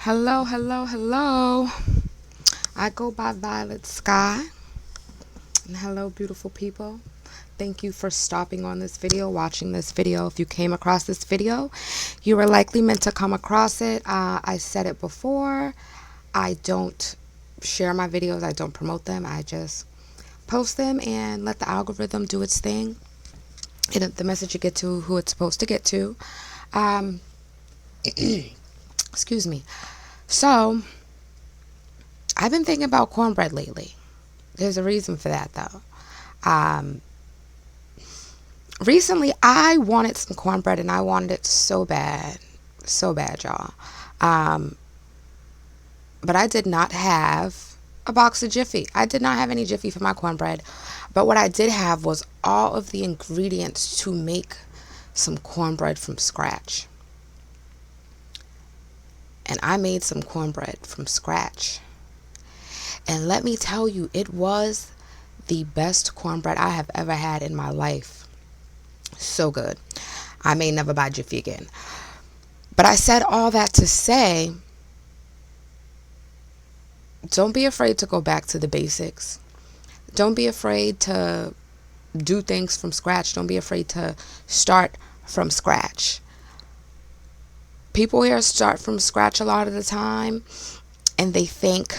Hello, hello, hello. I go by Violet Sky. And hello, beautiful people. Thank you for stopping on this video, watching this video. If you came across this video, you were likely meant to come across it. I said it before. I don't share my videos. I don't promote them. I just post them and let the algorithm do its thing. The message you get to who it's supposed to get to. Excuse me. So, I've been thinking about cornbread lately. There's a reason for that, though. Recently, I wanted some cornbread, and I wanted it so bad, y'all. But I did not have a box of Jiffy. I did not have any Jiffy for my cornbread. But what I did have was all of the ingredients to make some cornbread from scratch. And I made some cornbread from scratch. And let me tell you, it was the best cornbread I have ever had in my life. So good. I may never buy Jiffy again. But I said all that to say, don't be afraid to go back to the basics. Don't be afraid to do things from scratch. Don't be afraid to start from scratch. People here start from scratch a lot of the time, and they think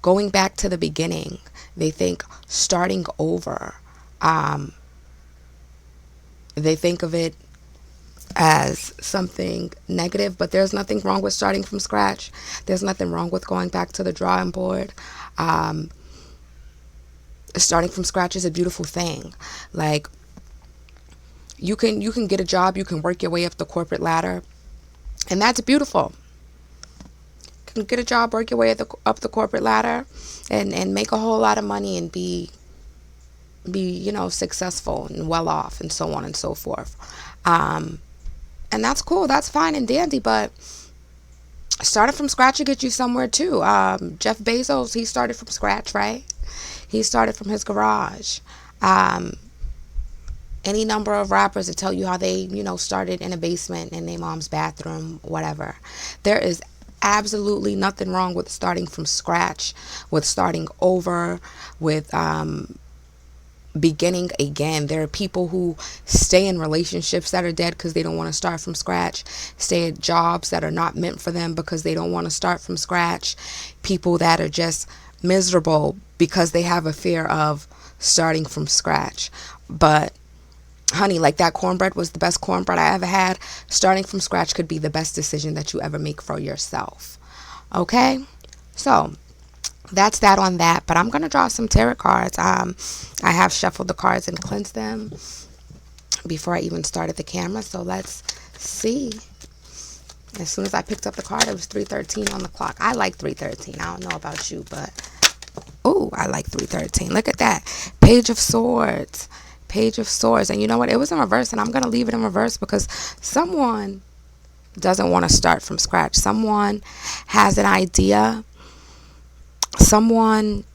going back to the beginning. They think starting over. They think of it as something negative, but there's nothing wrong with starting from scratch. There's nothing wrong with going back to the drawing board. Starting from scratch is a beautiful thing. Like, you can get a job, you can work your way up the corporate ladder, and that's beautiful. You can get a job, work your way up the corporate ladder, and make a whole lot of money and be successful and well off and so on and so forth. And that's cool. That's fine and dandy, but starting from scratch will get you somewhere too. Jeff Bezos, he started from scratch, right? He started from his garage. Any number of rappers that tell you how they, started in a basement in their mom's bathroom, whatever. There is absolutely nothing wrong with starting from scratch, with starting over, with beginning again. There are people who stay in relationships that are dead because they don't want to start from scratch, stay at jobs that are not meant for them because they don't want to start from scratch, people that are just miserable because they have a fear of starting from scratch. But honey, like, that cornbread was the best cornbread I ever had. Starting from scratch could be the best decision that you ever make for yourself. Okay? So, that's that on that. But I'm going to draw some tarot cards. I have shuffled the cards and cleansed them before I even started the camera. So, let's see. As soon as I picked up the card, it was 3:13 on the clock. I like 3:13. I don't know about you, but ooh, I like 3:13. Look at that. Page of Swords. Page of Swords. And you know what? It was in reverse, and I'm going to leave it in reverse because someone doesn't want to start from scratch. Someone has an idea. Someone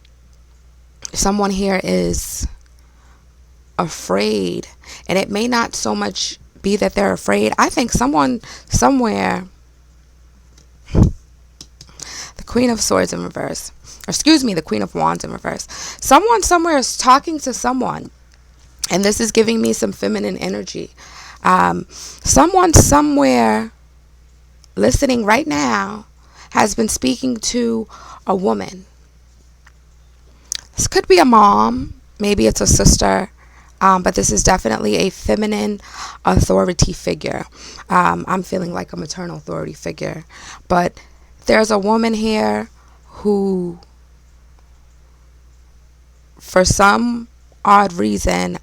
here is afraid. And it may not so much be that they're afraid. I think someone somewhere, the Queen of Swords in reverse, or excuse me, the Queen of Wands in reverse. Someone somewhere is talking to someone. And this is giving me some feminine energy. Someone somewhere listening right now has been speaking to a woman. This could be a mom. Maybe it's a sister. But this is definitely a feminine authority figure. I'm feeling like a maternal authority figure. But there's a woman here who, for some odd reason,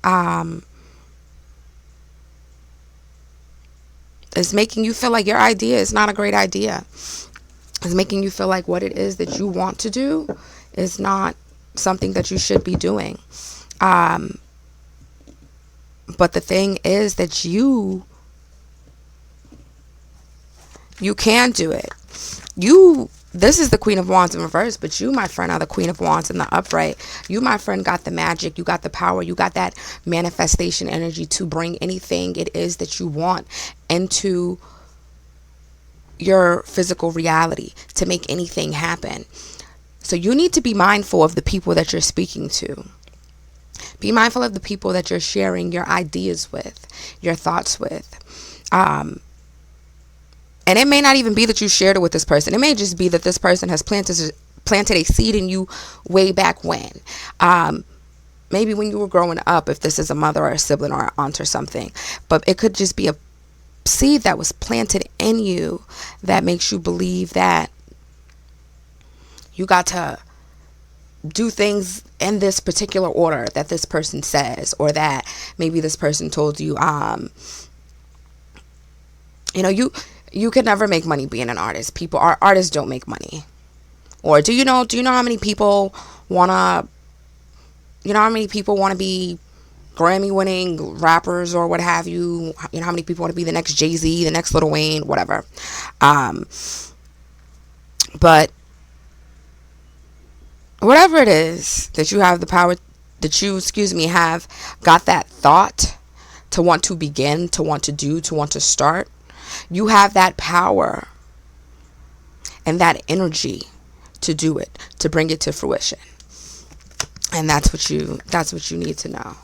is making you feel like your idea is not a great idea. It's making you feel like what it is that you want to do is not something that you should be doing. But the thing is that you can do it. This is the Queen of Wands in reverse, but you, my friend, are the Queen of Wands in the upright. You, my friend, got the magic. You got the power. You got that manifestation energy to bring anything it is that you want into your physical reality, to make anything happen. So you need to be mindful of the people that you're speaking to. Be mindful of the people that you're sharing your ideas with, your thoughts with. And it may not even be that you shared it with this person. It may just be that this person has planted a seed in you way back when. Maybe when you were growing up, if this is a mother or a sibling or an aunt or something. But it could just be a seed that was planted in you that makes you believe that you got to do things in this particular order that this person says, or that maybe this person told you, you could never make money being an artist. Artists don't make money. Or do you know how many people wanna be Grammy winning rappers or what have you? You know how many people want to be the next Jay-Z, the next Lil Wayne, whatever. But whatever it is that you have the power, that you, have got that thought to want to begin, to want to do, to want to start, you have that power and that energy to do it, to bring it to fruition. And that's what you need to know.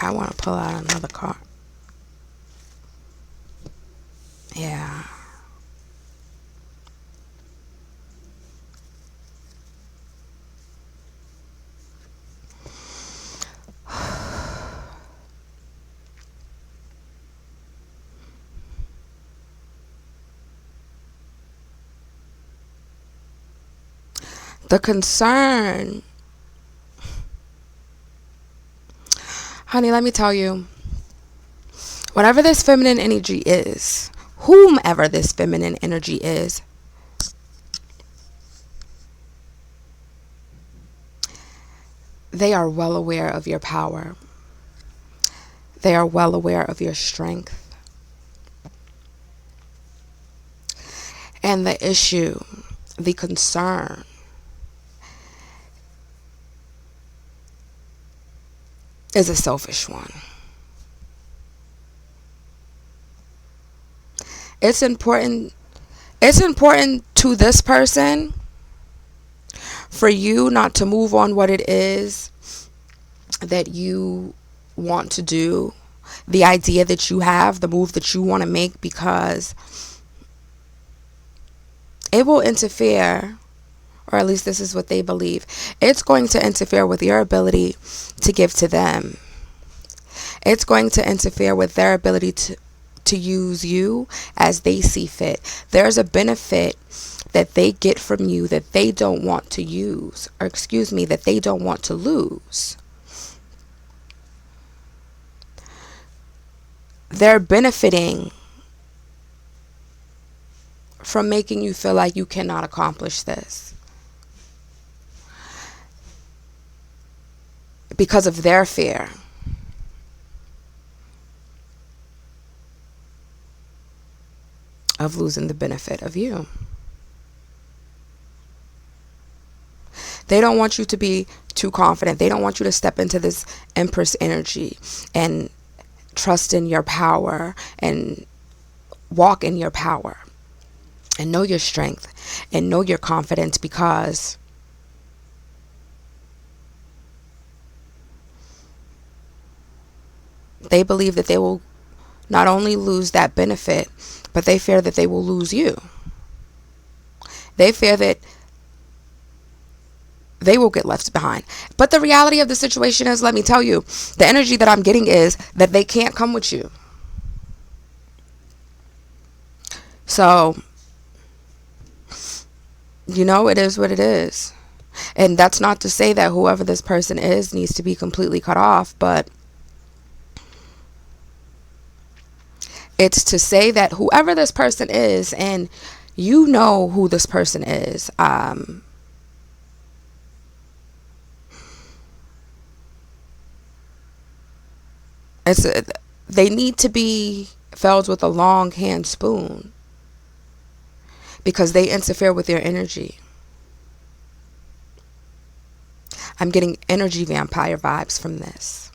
I want to pull out another card. Yeah. The concern, honey, let me tell you, whatever this feminine energy is, whomever this feminine energy is, they are well aware of your power. They are well aware of your strength. And the issue, the concern, is a selfish one. It's important to this person for you not to move on what it is that you want to do, the idea that you have, the move that you want to make, because it will interfere, or at least this is what they believe. It's going to interfere with your ability to give to them. It's going to interfere with their ability to use you as they see fit. There's a benefit that they get from you that they don't want to use, or that they don't want to lose. They're benefiting from making you feel like you cannot accomplish this because of their fear. Of losing the benefit of you. They don't want you to be too confident. They don't want you to step into this Empress energy and trust in your power and walk in your power and know your strength and know your confidence, because they believe that they will not only lose that benefit, but they fear that they will lose you. They fear that they will get left behind. But the reality of the situation is, let me tell you, the energy that I'm getting is that they can't come with you. So, it is what it is. And that's not to say that whoever this person is needs to be completely cut off, but it's to say that whoever this person is, and you know who this person is, they need to be filled with a long hand spoon, because they interfere with your energy. I'm getting energy vampire vibes from this.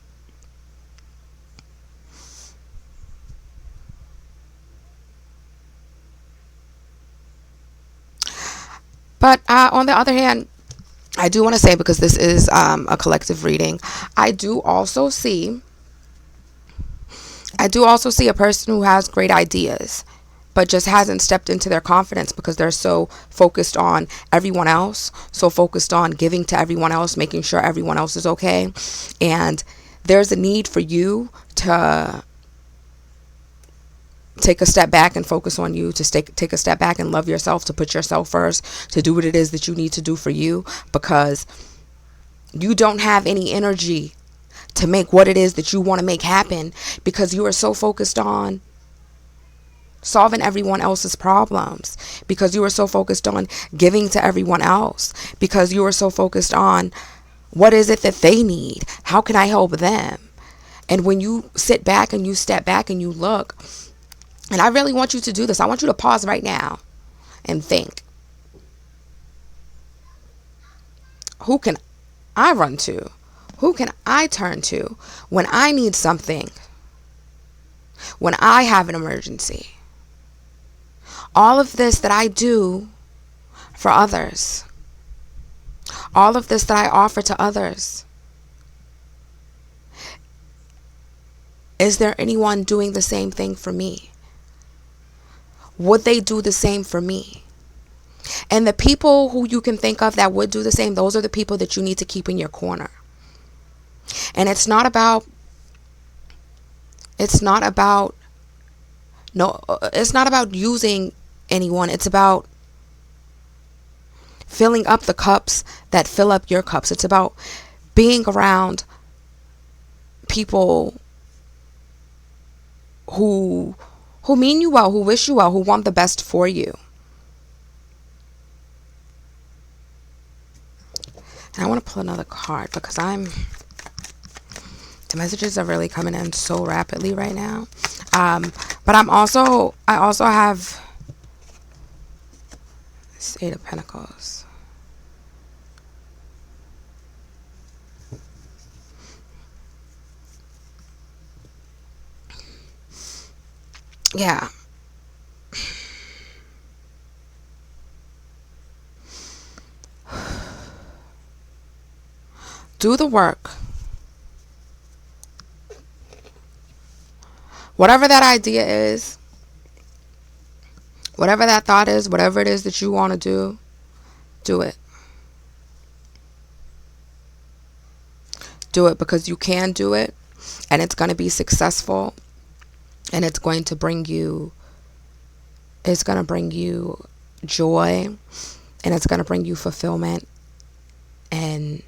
But on the other hand, I do want to say, because this is a collective reading, I do also see a person who has great ideas, but just hasn't stepped into their confidence because they're so focused on everyone else, so focused on giving to everyone else, making sure everyone else is okay. And there's a need for you to take a step back and focus on you, to take a step back and love yourself, to put yourself first, to do what it is that you need to do for you, because you don't have any energy to make what it is that you want to make happen, because you are so focused on solving everyone else's problems, because you are so focused on giving to everyone else, because you are so focused on what is it that they need, how can I help them. And when you sit back and you step back and you look, and I really want you to do this, I want you to pause right now and think, who can I run to? Who can I turn to when I need something? When I have an emergency? All of this that I do for others, all of this that I offer to others, is there anyone doing the same thing for me? Would they do the same for me? And the people who you can think of that would do the same, those are the people that you need to keep in your corner. And it's not about using anyone. It's about filling up the cups that fill up your cups. It's about being around people who mean you well, who wish you well, who want the best for you. And I want to pull another card because the messages are really coming in so rapidly right now. But I also have this Eight of Pentacles. Yeah. Do the work. Whatever that idea is, whatever that thought is, whatever it is that you want to do it. Do it because you can do it, and it's going to be successful, and it's going to bring you joy, and it's going to bring you fulfillment, and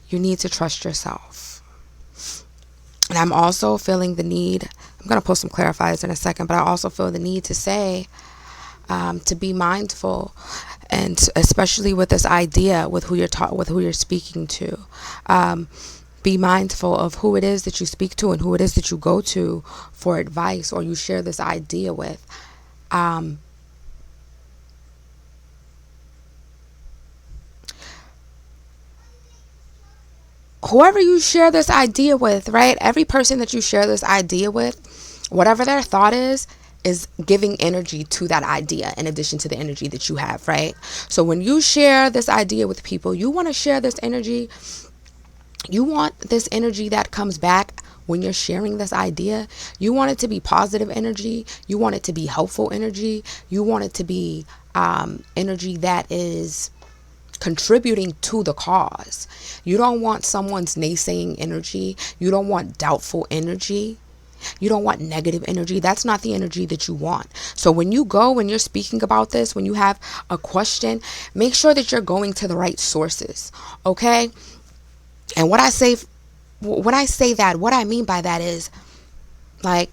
you need to trust yourself. And I'm also feeling the need, I'm going to pull some clarifiers in a second, but I also feel the need to say, to be mindful, and especially with this idea, with who you're speaking to. Be mindful of who it is that you speak to and who it is that you go to for advice or you share this idea with. Whoever you share this idea with, right? Every person that you share this idea with, whatever their thought is giving energy to that idea in addition to the energy that you have, right? So when you share this idea with people, you want to share this energy. You want this energy that comes back when you're sharing this idea. You want it to be positive energy. You want it to be helpful energy. You want it to be energy that is contributing to the cause. You don't want someone's naysaying energy. You don't want doubtful energy. You don't want negative energy. That's not the energy that you want. So when you're speaking about this, when you have a question, make sure that you're going to the right sources. Okay? And when I say that, what I mean by that is, like,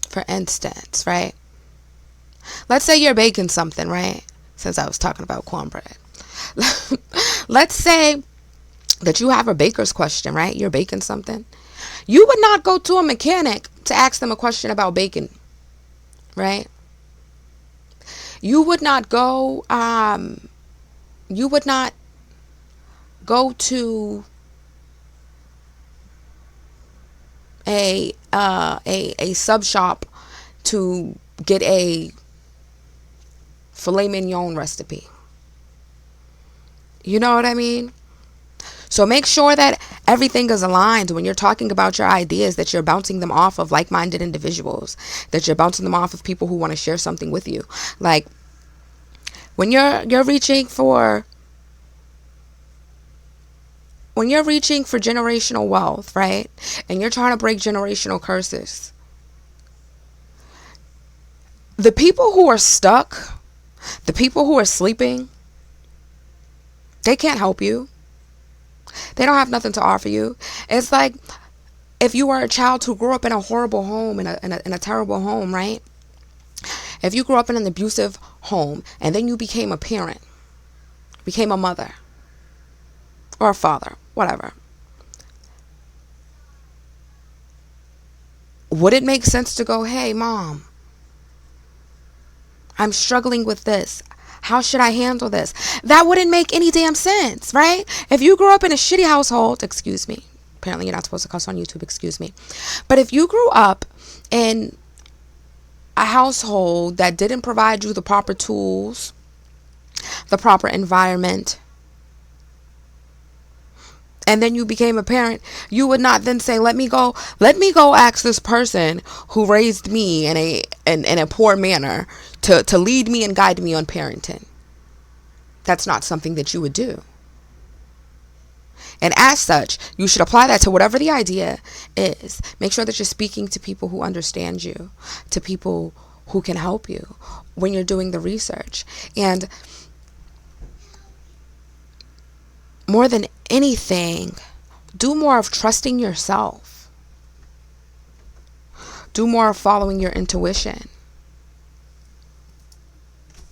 for instance, right? Let's say you're baking something, right? Since I was talking about cornbread. Let's say that you have a baker's question, right? You're baking something. You would not go to a mechanic to ask them a question about baking. right? You would not go to a sub shop to get a filet mignon recipe. You know what I mean? So make sure that everything is aligned when you're talking about your ideas, that you're bouncing them off of like-minded individuals, that you're bouncing them off of people who want to share something with you. Like when you're reaching for generational wealth, right? And you're trying to break generational curses. The people who are stuck, the people who are sleeping, they can't help you. They don't have nothing to offer you. It's like if you were a child who grew up in a horrible home, in a terrible home, right? If you grew up in an abusive home and then you became a parent, became a mother or a father, whatever, would it make sense to go, hey, mom, I'm struggling with this. How should I handle this? That wouldn't make any damn sense, right? If you grew up in a shitty household, excuse me. Apparently you're not supposed to cuss on YouTube, excuse me. But if you grew up in a household that didn't provide you the proper tools, the proper environment, and then you became a parent, you would not then say, let me go ask this person who raised me in a poor manner to lead me and guide me on parenting. That's not something that you would do. And as such, you should apply that to whatever the idea is. Make sure that you're speaking to people who understand you, to people who can help you when you're doing the research. And more than anything, do more of trusting yourself. Do more of following your intuition.